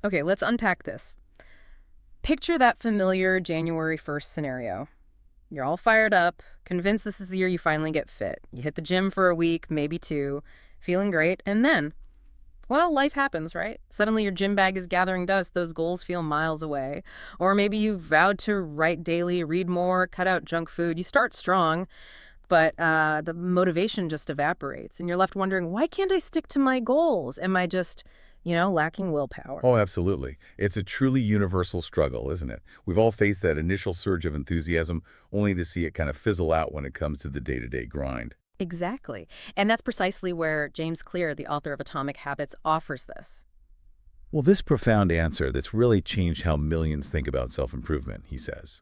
Okay, let's unpack this. Picture that familiar January 1st scenario. You're all fired up, convinced this is the year you finally get fit. You hit the gym for a week, maybe two, feeling great, and then, well, life happens, right? Suddenly your gym bag is gathering dust, those goals feel miles away. Or maybe you vowed to write daily, read more, cut out junk food. You start strong, but the motivation just evaporates, and you're left wondering, why can't I stick to my goals? Am I just, lacking willpower? Oh, absolutely. It's a truly universal struggle, isn't it? We've all faced that initial surge of enthusiasm only to see it kind of fizzle out when it comes to the day-to-day grind. Exactly. And that's precisely where James Clear, the author of Atomic Habits, offers this. Well, this profound answer that's really changed how millions think about self-improvement, he says.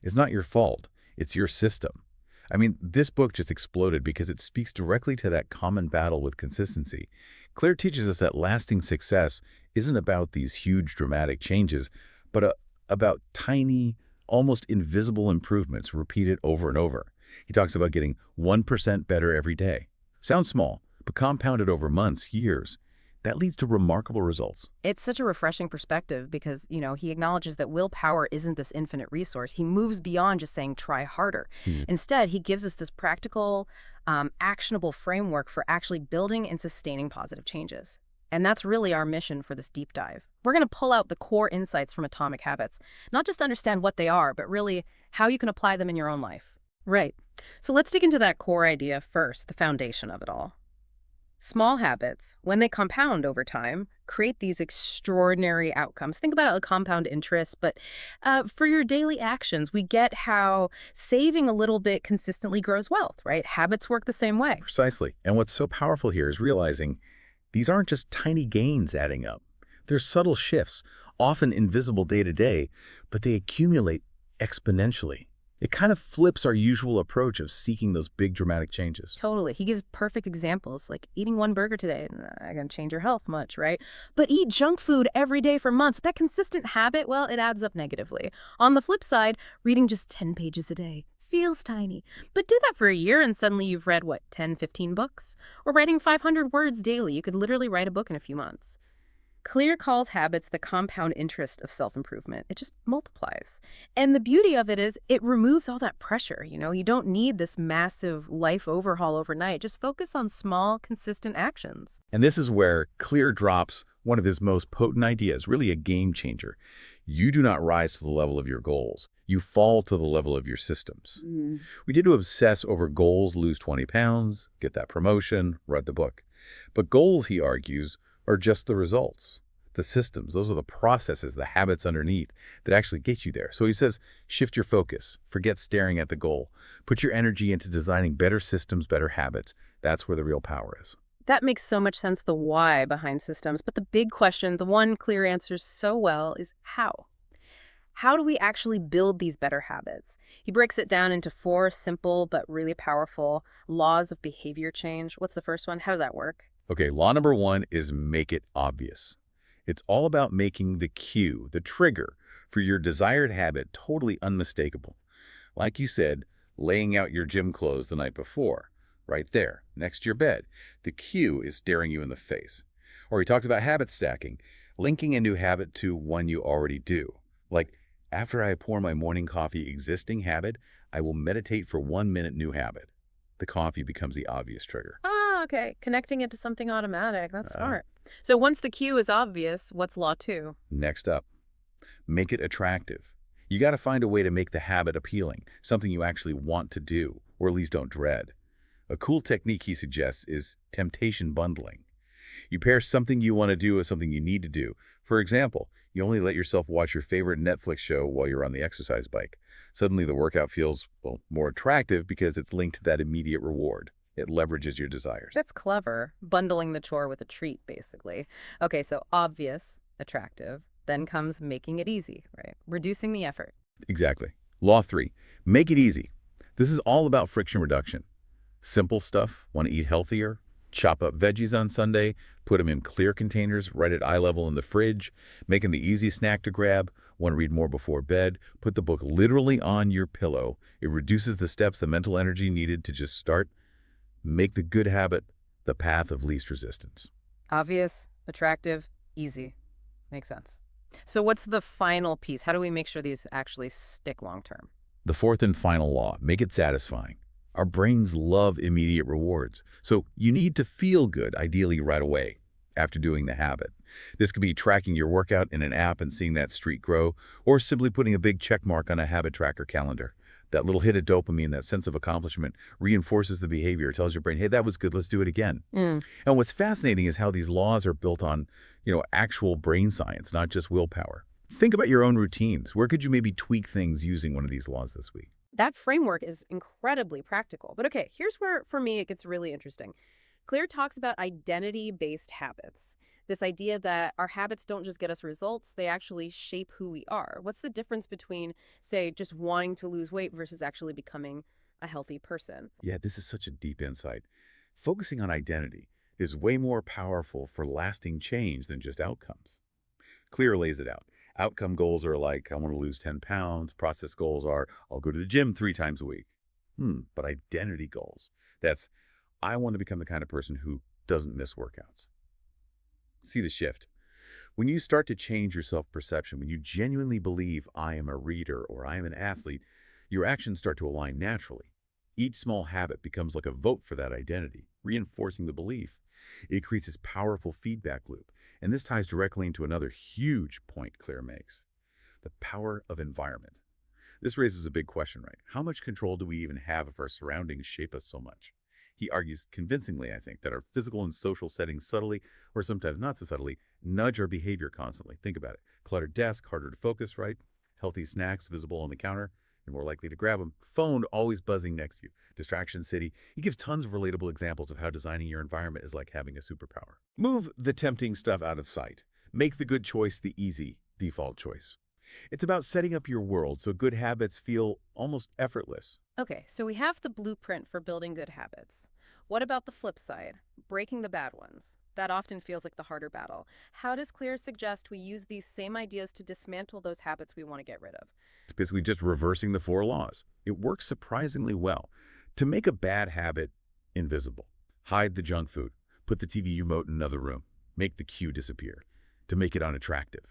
It's not your fault. It's your system. I mean, this book just exploded because it speaks directly to that common battle with consistency. Claire teaches us that lasting success isn't about these huge dramatic changes, but about tiny, almost invisible improvements repeated over and over. He talks about getting 1% better every day. Sounds small, but compounded over months, years, that leads to remarkable results. It's such a refreshing perspective because, he acknowledges that willpower isn't this infinite resource. He moves beyond just saying try harder. Hmm. Instead, he gives us this practical, actionable framework for actually building and sustaining positive changes. And that's really our mission for this deep dive. We're going to pull out the core insights from Atomic Habits, not just understand what they are, but really how you can apply them in your own life. Right. So let's dig into that core idea first, the foundation of it all. Small habits, when they compound over time, create these extraordinary outcomes. Think about it like compound interest, but for your daily actions, we get how saving a little bit consistently grows wealth, right? Habits work the same way. Precisely. And what's so powerful here is realizing these aren't just tiny gains adding up. They're subtle shifts, often invisible day to day, but they accumulate exponentially. It kind of flips our usual approach of seeking those big dramatic changes. Totally. He gives perfect examples, like eating one burger today, not going to change your health much, right? But eat junk food every day for months. That consistent habit, well, it adds up negatively. On the flip side, reading just 10 pages a day feels tiny. But do that for a year and suddenly you've read, 10, 15 books? Or writing 500 words daily. You could literally write a book in a few months. Clear calls habits the compound interest of self-improvement. It just multiplies. And the beauty of it is it removes all that pressure. You don't need this massive life overhaul overnight. Just focus on small, consistent actions. And this is where Clear drops one of his most potent ideas, really a game changer. You do not rise to the level of your goals. You fall to the level of your systems. We tend to obsess over goals, lose 20 pounds, get that promotion, read the book. But goals, he argues, are just the results. The systems, those are the processes, the habits underneath that actually get you there. So he says, shift your focus, forget staring at the goal. Put your energy into designing better systems, better habits. That's where the real power is. That makes so much sense, the why behind systems. But the big question, the one Clear answers so well, is how? How do we actually build these better habits? He breaks it down into 4 simple but really powerful laws of behavior change. What's the first one? How does that work? Okay, law number 1 is make it obvious. It's all about making the cue, the trigger, for your desired habit totally unmistakable. Like you said, laying out your gym clothes the night before, right there, next to your bed. The cue is staring you in the face. Or he talks about habit stacking, linking a new habit to one you already do. Like, after I pour my morning coffee existing habit, I will meditate for 1 minute new habit. The coffee becomes the obvious trigger. Okay. Connecting it to something automatic. That's smart. So once the cue is obvious, what's law 2? Next up, make it attractive. You got to find a way to make the habit appealing, something you actually want to do, or at least don't dread. A cool technique he suggests is temptation bundling. You pair something you want to do with something you need to do. For example, you only let yourself watch your favorite Netflix show while you're on the exercise bike. Suddenly the workout feels, more attractive because it's linked to that immediate reward. It leverages your desires. That's clever. Bundling the chore with a treat, basically. Okay, so obvious, attractive. Then comes making it easy, right? Reducing the effort. Exactly. Law 3, make it easy. This is all about friction reduction. Simple stuff, want to eat healthier? Chop up veggies on Sunday, put them in clear containers right at eye level in the fridge, making the easy snack to grab. Want to read more before bed? Put the book literally on your pillow. It reduces the steps, the mental energy needed to just start. Make the good habit the path of least resistance. Obvious, attractive, easy. Makes sense. So what's the final piece? How do we make sure these actually stick long term? The fourth and final law, make it satisfying. Our brains love immediate rewards, so you need to feel good, ideally right away, after doing the habit. This could be tracking your workout in an app and seeing that streak grow, or simply putting a big check mark on a habit tracker calendar. That little hit of dopamine, that sense of accomplishment, reinforces the behavior, tells your brain, hey, that was good, let's do it again. Mm. And what's fascinating is how these laws are built on, actual brain science, not just willpower. Think about your own routines. Where could you maybe tweak things using one of these laws this week? That framework is incredibly practical. But okay, here's where, for me, it gets really interesting. Clear talks about identity-based habits. This idea that our habits don't just get us results, they actually shape who we are. What's the difference between, say, just wanting to lose weight versus actually becoming a healthy person? Yeah, this is such a deep insight. Focusing on identity is way more powerful for lasting change than just outcomes. Clear lays it out. Outcome goals are like, I want to lose 10 pounds. Process goals are, I'll go to the gym 3 times a week. But identity goals, that's, I want to become the kind of person who doesn't miss workouts. See the shift. When you start to change your self-perception, when you genuinely believe I am a reader or I am an athlete, your actions start to align naturally. Each small habit becomes like a vote for that identity, reinforcing the belief. It creates this powerful feedback loop, and this ties directly into another huge point Claire makes, the power of environment. This raises a big question, right? How much control do we even have if our surroundings shape us so much? He argues convincingly, I think, that our physical and social settings subtly, or sometimes not so subtly, nudge our behavior constantly. Think about it. Cluttered desk, harder to focus, right? Healthy snacks visible on the counter, you're more likely to grab them. Phone always buzzing next to you. Distraction city. He gives tons of relatable examples of how designing your environment is like having a superpower. Move the tempting stuff out of sight. Make the good choice the easy default choice. It's about setting up your world so good habits feel almost effortless. Okay, so we have the blueprint for building good habits. What about the flip side, breaking the bad ones? That often feels like the harder battle. How does Clear suggest we use these same ideas to dismantle those habits we want to get rid of? It's basically just reversing the 4 laws. It works surprisingly well. To make a bad habit invisible, hide the junk food, put the TV remote in another room, make the cue disappear. To make it unattractive,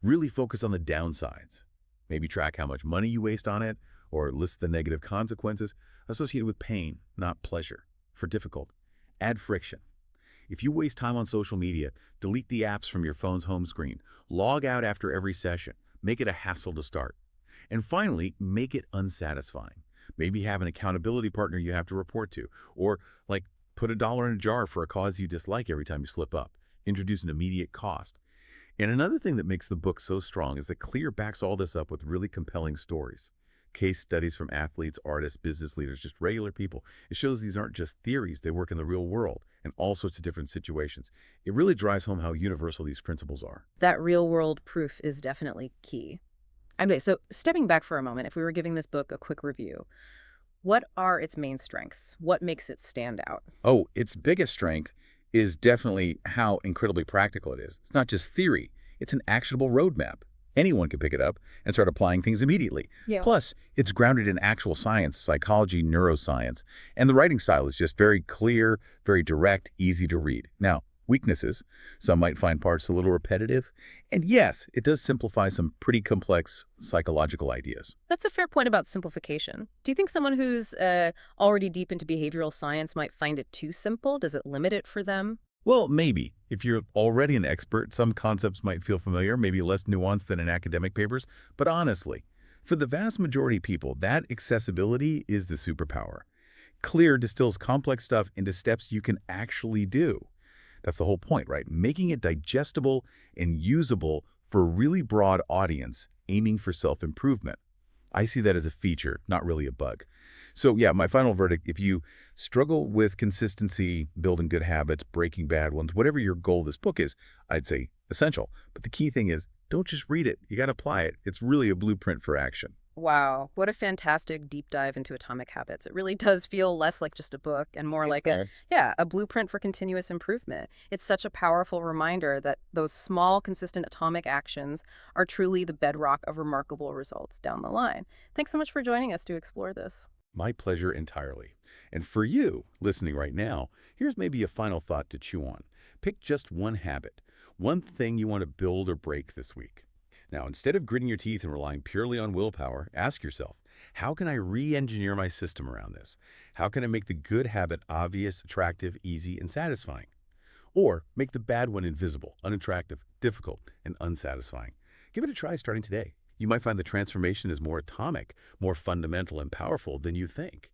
really focus on the downsides. Maybe track how much money you waste on it, or list the negative consequences associated with pain, not pleasure. For difficult, add friction. If you waste time on social media, delete the apps from your phone's home screen. Log out after every session. Make it a hassle to start. And finally, make it unsatisfying. Maybe have an accountability partner you have to report to, or like put $1 in a jar for a cause you dislike every time you slip up. Introduce an immediate cost. And another thing that makes the book so strong is that Clear backs all this up with really compelling stories. Case studies from athletes, artists, business leaders, just regular people. It shows these aren't just theories, they work in the real world in all sorts of different situations. It really drives home how universal these principles are. That real world proof is definitely key. Okay, so stepping back for a moment, if we were giving this book a quick review, what are its main strengths? What makes it stand out? Oh, its biggest strength is definitely how incredibly practical it is. It's not just theory, it's an actionable roadmap. Anyone can pick it up and start applying things immediately. Yeah. Plus, it's grounded in actual science, psychology, neuroscience, and the writing style is just very clear, very direct, easy to read. Now, weaknesses. Some might find parts a little repetitive. And yes, it does simplify some pretty complex psychological ideas. That's a fair point about simplification. Do you think someone who's already deep into behavioral science might find it too simple? Does it limit it for them? Well, maybe. If you're already an expert, some concepts might feel familiar, maybe less nuanced than in academic papers. But honestly, for the vast majority of people, that accessibility is the superpower. Clear distills complex stuff into steps you can actually do. That's the whole point, right? Making it digestible and usable for a really broad audience aiming for self-improvement. I see that as a feature, not really a bug. So yeah, my final verdict, if you struggle with consistency, building good habits, breaking bad ones, whatever your goal of this book is, I'd say essential. But the key thing is, don't just read it. You got to apply it. It's really a blueprint for action. Wow, what a fantastic deep dive into atomic habits. It really does feel less like just a book and more like a blueprint for continuous improvement. It's such a powerful reminder that those small, consistent atomic actions are truly the bedrock of remarkable results down the line. Thanks so much for joining us to explore this. My pleasure entirely. And for you, listening right now, here's maybe a final thought to chew on. Pick just one habit, One thing you want to build or break this week. Now, instead of gritting your teeth and relying purely on willpower, ask yourself, how can I re-engineer my system around this? How can I make the good habit obvious, attractive, easy, and satisfying? Or make the bad one invisible, unattractive, difficult, and unsatisfying. Give it a try starting today. You might find the transformation is more atomic, more fundamental and powerful than you think.